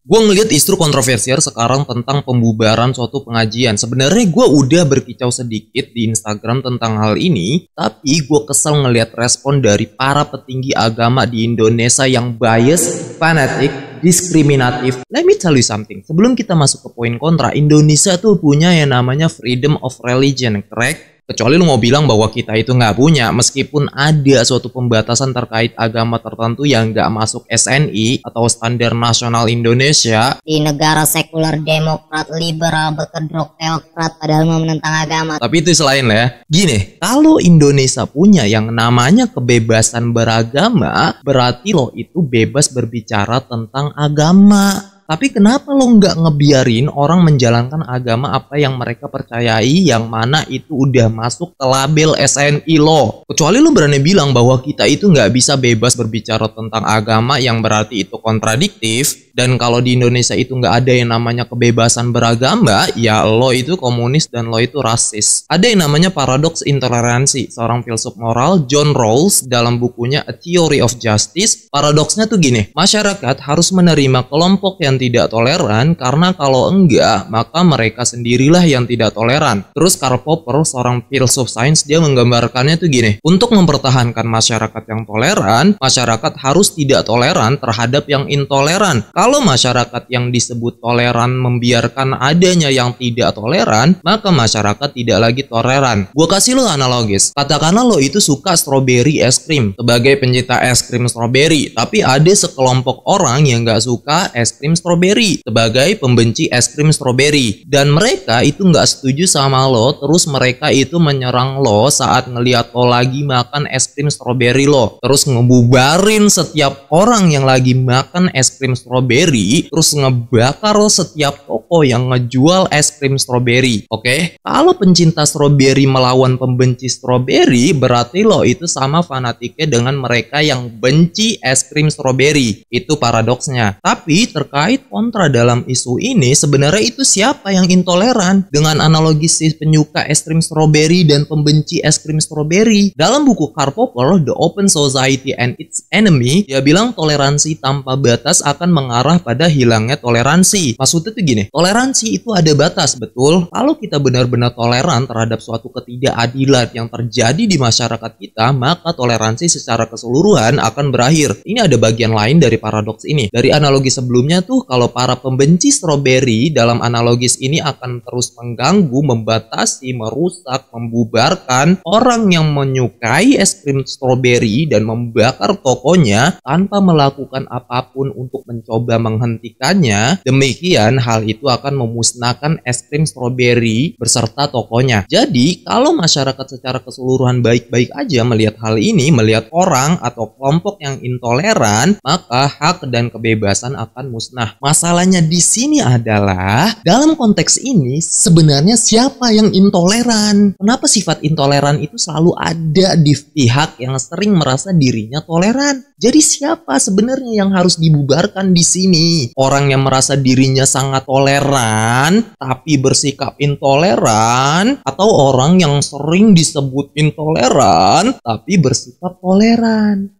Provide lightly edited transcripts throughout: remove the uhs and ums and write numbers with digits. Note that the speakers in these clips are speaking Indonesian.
Gue ngeliat isu kontroversial sekarang tentang pembubaran suatu pengajian. Sebenarnya gue udah berkicau sedikit di Instagram tentang hal ini, tapi gue kesel ngeliat respon dari para petinggi agama di Indonesia yang bias, fanatik, diskriminatif. Let me tell you something. Sebelum kita masuk ke poin kontra, Indonesia tuh punya yang namanya freedom of religion, correct? Kecuali lu mau bilang bahwa kita itu nggak punya, meskipun ada suatu pembatasan terkait agama tertentu yang nggak masuk SNI atau Standar Nasional Indonesia. Di negara sekuler, demokrat, liberal, berkedok, teokrat, padahal mau menentang agama. Tapi itu selain lah ya. Gini, kalau Indonesia punya yang namanya kebebasan beragama, berarti lo itu bebas berbicara tentang agama. Tapi kenapa lo nggak ngebiarin orang menjalankan agama apa yang mereka percayai, yang mana itu udah masuk ke label SNI lo? Kecuali lo berani bilang bahwa kita itu nggak bisa bebas berbicara tentang agama, yang berarti itu kontradiktif. Dan kalau di Indonesia itu nggak ada yang namanya kebebasan beragama, ya lo itu komunis dan lo itu rasis. Ada yang namanya paradoks intoleransi. Seorang filsuf moral, John Rawls, dalam bukunya A Theory of Justice, paradoksnya tuh gini. Masyarakat harus menerima kelompok yang tidak toleran, karena kalau enggak, maka mereka sendirilah yang tidak toleran. Terus Karl Popper, seorang filsuf sains, dia menggambarkannya tuh gini. Untuk mempertahankan masyarakat yang toleran, masyarakat harus tidak toleran terhadap yang intoleran. Kalau masyarakat yang disebut toleran membiarkan adanya yang tidak toleran, maka masyarakat tidak lagi toleran. Gue kasih lo analogis. Katakanlah lo itu suka strawberry es krim. Sebagai pencinta es krim strawberry, tapi ada sekelompok orang yang gak suka es krim strawberry. Sebagai pembenci es krim strawberry. Dan mereka itu gak setuju sama lo, terus mereka itu menyerang lo saat ngeliat lo lagi makan es krim strawberry lo. Terus ngebubarin setiap orang yang lagi makan es krim strawberry, terus ngebakar setiap toko yang ngejual es krim strawberry. Oke? Kalau pencinta strawberry melawan pembenci strawberry, berarti lo itu sama fanatiknya dengan mereka yang benci es krim strawberry. Itu paradoksnya. Tapi terkait kontra dalam isu ini, sebenarnya itu siapa yang intoleran? Dengan analogi si penyuka es krim strawberry dan pembenci es krim strawberry. Dalam buku Karl Popper, The Open Society and Its Enemy, dia bilang toleransi tanpa batas akan mengarah pada hilangnya toleransi. Maksudnya tuh gini, toleransi itu ada batas, betul? Kalau kita benar-benar toleran terhadap suatu ketidakadilan yang terjadi di masyarakat kita, maka toleransi secara keseluruhan akan berakhir. Ini ada bagian lain dari paradoks ini. Dari analogi sebelumnya tuh, kalau para pembenci strawberry dalam analogis ini akan terus mengganggu, membatasi, merusak, membubarkan orang yang menyukai es krim strawberry dan membakar tokonya tanpa melakukan apapun untuk mencoba menghentikannya, demikian hal itu akan memusnahkan es krim strawberry beserta tokonya. Jadi, kalau masyarakat secara keseluruhan baik-baik aja melihat hal ini, melihat orang atau kelompok yang intoleran, maka hak dan kebebasan akan musnah. Masalahnya di sini adalah, dalam konteks ini, sebenarnya siapa yang intoleran? Kenapa sifat intoleran itu selalu ada di pihak yang sering merasa dirinya toleran? Jadi siapa sebenarnya yang harus dibubarkan di sini? Orang yang merasa dirinya sangat toleran tapi bersikap intoleran, atau orang yang sering disebut intoleran tapi bersikap toleran?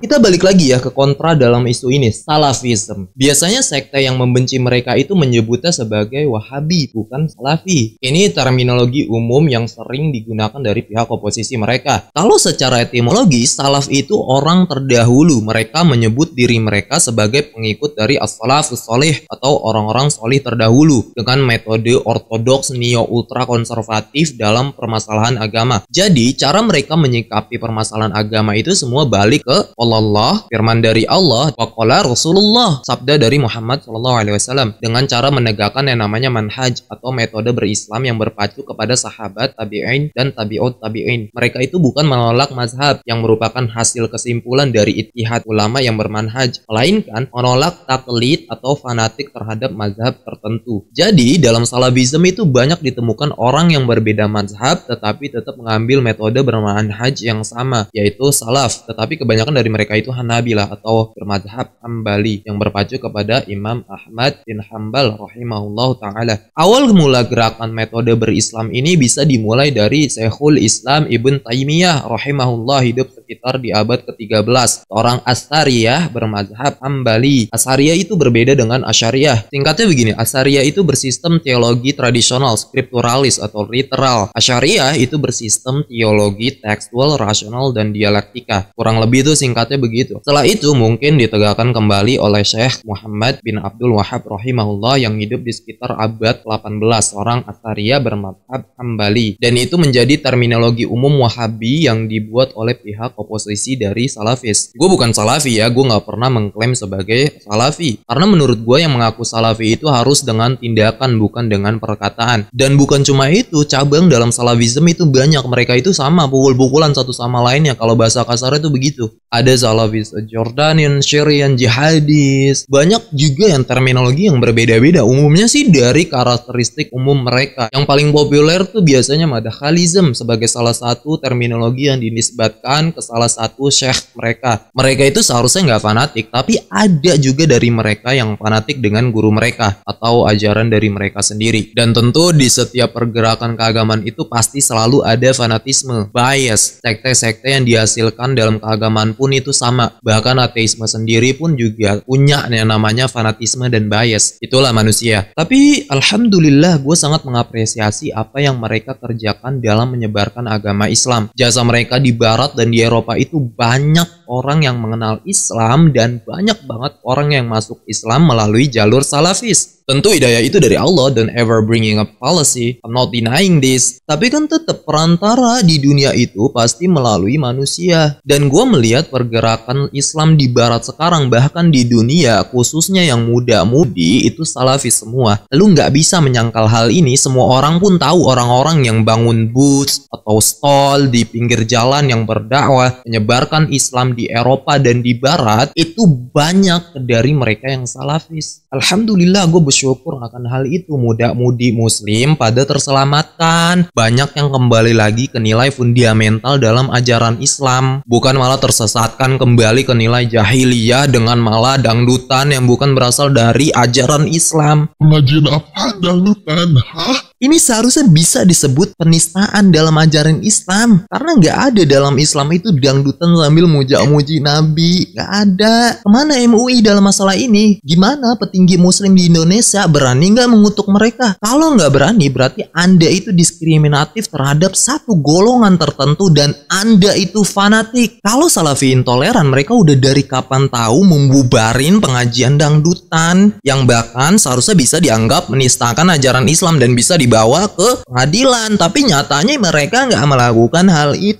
Kita balik lagi ya ke kontra dalam isu ini, Salafism. Biasanya sekte yang membenci mereka itu menyebutnya sebagai Wahabi, bukan Salafi. Ini terminologi umum yang sering digunakan dari pihak oposisi mereka. Kalau secara etimologi, Salaf itu orang terdahulu. Mereka menyebut diri mereka sebagai pengikut dari As-Salafus Sholih atau orang-orang solih terdahulu dengan metode ortodoks neo-ultra konservatif dalam permasalahan agama. Jadi, cara mereka menyikapi permasalahan agama itu semua balik ke Allah, firman dari Allah, waqala Rasulullah, sabda dari Muhammad SAW, dengan cara menegakkan yang namanya manhaj atau metode berislam yang berpacu kepada sahabat, tabi'in, dan tabi'ut tabi'in. Mereka itu bukan menolak mazhab yang merupakan hasil kesimpulan dari ijtihad ulama yang bermanhaj, melainkan menolak taklid atau fanatik terhadap mazhab tertentu. Jadi, dalam Salafism itu banyak ditemukan orang yang berbeda mazhab tetapi tetap mengambil metode bermanhaj yang sama, yaitu salaf. Tetapi kebanyakan dari mereka mereka itu Hanabilah atau bermadzhab Hambali yang berpacu kepada Imam Ahmad bin Hambal rahimahullah ta'ala. Awal mula gerakan metode berislam ini bisa dimulai dari Syekhul Islam Ibn Taimiyah rahimahullah, hidup sekitar di abad ke-13. Seorang Asy'ariyah bermadzhab Hambali. Asy'ariyah itu berbeda dengan Asy'ariyah. Singkatnya begini, Asy'ariyah itu bersistem teologi tradisional, skripturalis atau literal. Asy'ariyah itu bersistem teologi tekstual, rasional, dan dialektika. Kurang lebih itu singkatnya begitu. Setelah itu mungkin ditegakkan kembali oleh Syekh Muhammad bin Abdul Wahhab rahimahullah yang hidup di sekitar abad 18, seorang Asy'ariyah bermadzhab Hambali. Dan itu menjadi terminologi umum Wahabi yang dibuat oleh pihak oposisi dari Salafis. Gue bukan Salafi ya, gue nggak pernah mengklaim sebagai Salafi. Karena menurut gue yang mengaku Salafi itu harus dengan tindakan, bukan dengan perkataan. Dan bukan cuma itu, cabang dalam Salafisme itu banyak. Mereka itu sama, pukul-pukulan satu sama lainnya. Kalau bahasa kasarnya itu begitu. Ada Salafis Jordanian, Syrian, Jihadis. Banyak juga yang terminologi yang berbeda-beda. Umumnya sih dari karakteristik umum mereka. Yang paling populer tuh biasanya Madakhalism sebagai salah satu terminologi yang dinisbatkan ke salah satu syekh mereka. Mereka itu seharusnya nggak fanatik, tapi ada juga dari mereka yang fanatik dengan guru mereka atau ajaran dari mereka sendiri. Dan tentu di setiap pergerakan keagamaan itu pasti selalu ada fanatisme, bias. Sekte-sekte yang dihasilkan dalam keagamaan pun itu sama. Bahkan ateisme sendiri pun juga punya yang namanya fanatisme dan bias. Itulah manusia. Tapi alhamdulillah gue sangat mengapresiasi apa yang mereka kerjakan dalam menyebarkan agama Islam. Jasa mereka di Barat dan di Eropa itu banyak orang yang mengenal Islam dan banyak banget orang yang masuk Islam melalui jalur Salafis. Tentu hidayah itu dari Allah, don't ever bringing up policy, I'm not denying this. Tapi kan tetap perantara di dunia itu pasti melalui manusia. Dan gue melihat pergerakan Islam di Barat sekarang, bahkan di dunia, khususnya yang muda-mudi, itu Salafis semua. Lu nggak bisa menyangkal hal ini, semua orang pun tahu orang-orang yang bangun booth atau stall di pinggir jalan yang berdakwah, menyebarkan Islam di Eropa dan di Barat, itu banyak dari mereka yang Salafis. Alhamdulillah gue bersyukur akan hal itu. Muda-mudi muslim pada terselamatkan. Banyak yang kembali lagi ke nilai fundamental dalam ajaran Islam. Bukan malah tersesatkan kembali ke nilai jahiliyah dengan malah dangdutan yang bukan berasal dari ajaran Islam. Pengajian apa dangdutan? Hah? Ini seharusnya bisa disebut penistaan dalam ajaran Islam. Karena nggak ada dalam Islam itu dangdutan sambil muja-muji Nabi. Nggak ada. Kemana MUI dalam masalah ini? Gimana petinggi muslim di Indonesia berani nggak mengutuk mereka? Kalau nggak berani berarti Anda itu diskriminatif terhadap satu golongan tertentu dan Anda itu fanatik. Kalau Salafi intoleran, mereka udah dari kapan tahu membubarin pengajian dangdutan yang bahkan seharusnya bisa dianggap menistakan ajaran Islam dan bisa dibawa ke pengadilan. Tapi nyatanya mereka nggak melakukan hal itu.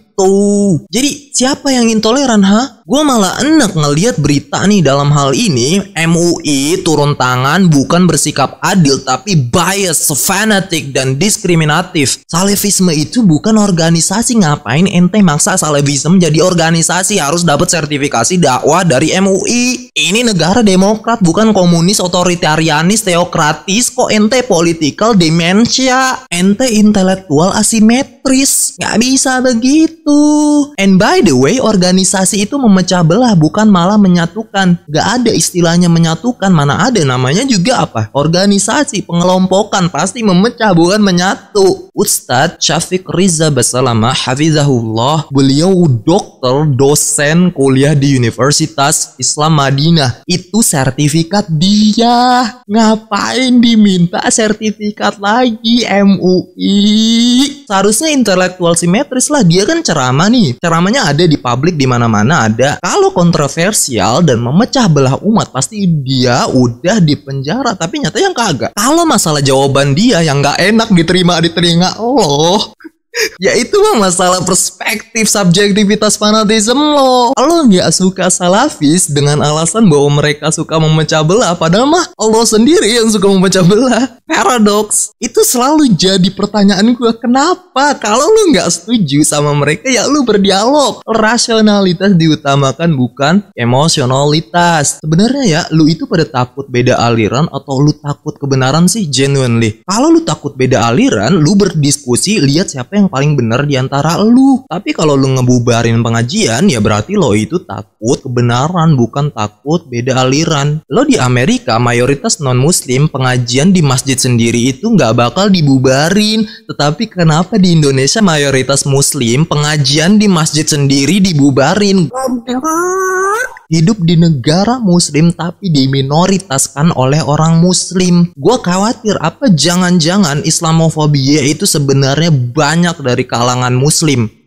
Jadi siapa yang intoleran, ha? Gue malah enak ngelihat berita nih dalam hal ini. MUI turun tangan, bukan bersikap adil tapi bias, fanatik dan diskriminatif. Salafisme itu bukan organisasi. Ngapain ente maksa Salafisme jadi organisasi? Harus dapat sertifikasi dakwah dari MUI. Ini negara demokrat, bukan komunis, otoritarianis, teokratis. Kok ente political dementia? Ente intelektual asimetris. Nggak bisa begitu. And by the way, organisasi itu memecah belah, bukan malah menyatukan. Gak ada istilahnya menyatukan, mana ada namanya juga apa? Organisasi, pengelompokan, pasti memecah bukan menyatu. Ustadz Syafiq Riza Basalamah hafizahullah, beliau dokter, dosen kuliah di Universitas Islam Madinah. Itu sertifikat dia. Ngapain diminta sertifikat lagi MUI? Seharusnya intelektual simetris lah, dia kan ceramah nih. Ceramahnya ada di publik di mana-mana ada. Kalau kontroversial dan memecah belah umat pasti dia udah di penjara. Tapi nyatanya kagak. Kalau masalah jawaban dia yang nggak enak diterima di telinga lo, ya itu mah masalah perspektif, subjektivitas, fanatisme lo. Lo nggak suka Salafis dengan alasan bahwa mereka suka memecah belah, padahal mah Allah sendiri yang suka memecah belah. Paradoks. Itu selalu jadi pertanyaan gue. Kenapa? Kalau lu nggak setuju sama mereka, ya lu berdialog. Rasionalitas diutamakan, bukan emosionalitas. Sebenarnya ya, lu itu pada takut beda aliran atau lu takut kebenaran sih? Genuinely. Kalau lu takut beda aliran, lu berdiskusi, lihat siapa yang yang paling benar di antara lu. Tapi kalau lu ngebubarin pengajian, ya berarti lo itu takut kebenaran, bukan takut beda aliran. Lo di Amerika mayoritas non-muslim, pengajian di masjid sendiri itu nggak bakal dibubarin. Tetapi kenapa di Indonesia mayoritas muslim, pengajian di masjid sendiri dibubarin? Hidup di negara muslim tapi diminoritaskan oleh orang muslim. Gua khawatir apa jangan-jangan Islamofobia itu sebenarnya banyak dari kalangan muslim.